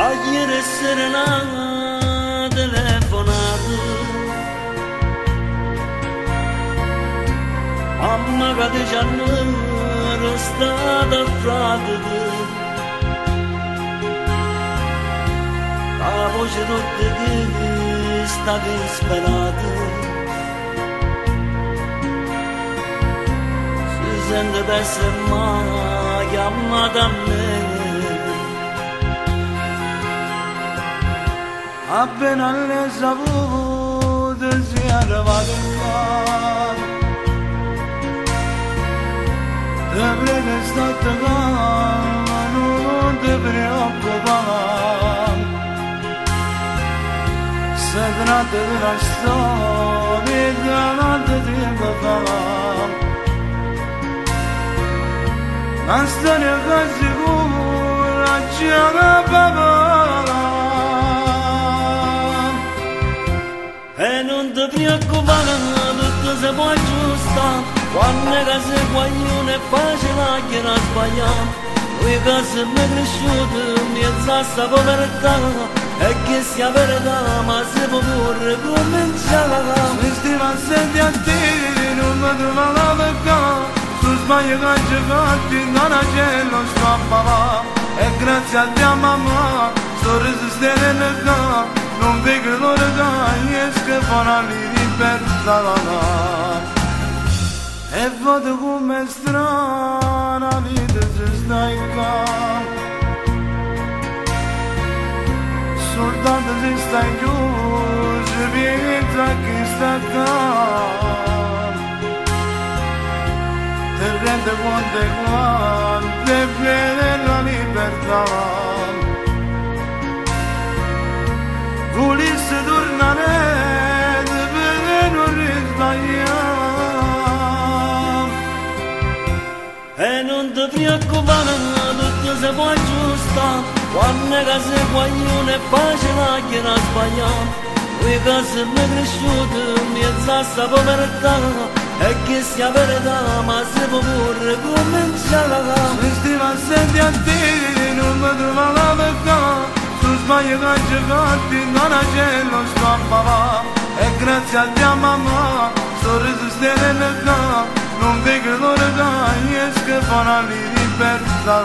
Ayer serenata telefonata, amma che ci hanno restata frate, la voce rotta che sta disperata, si sente di essere mai chiamata a me. Appena le saputo si è arrivato qua, te prego state calma, non ti preoccupare, si tratta di una storia che non ti dico fare, una storia che sicura ci aveva. E non ti preoccupare, tutto si può aggiustare, quando che sei guaglione è facile anche non sbagliare. Noi che siamo cresciuti in mezzo a sta povertà, e che sia verità, ma si può pure cominciare. Se stima senti a te, non mi trova la pecca, tu sbagli che ci fatti, non c'è lo scappa. E grazie a te mamma, sto resistendo qua. Non vedo l'ora che esco fuori di libertà. E vedo come strana la vita si sta in qua. Soltanto si sta in chiuso, pensa che sta qua. Ti rende conto quanto è bella la libertà. Volesse tornare per non risbagliare. E non ti preoccupare, tutto si può aggiustare, quando che sei guaglione è facile anche non sbagliare. Noi che siamo cresciuti in mezzo a sta povertà, e che sia verità, ma si può pure cominciare. Se stima senti a te, non mi trova la pecca, sbaglio che ci fatti, non c'è lo scappa. E grazie a te mamma, sto resistendo qua. Non vedo l'ora che esco fuori di libertà.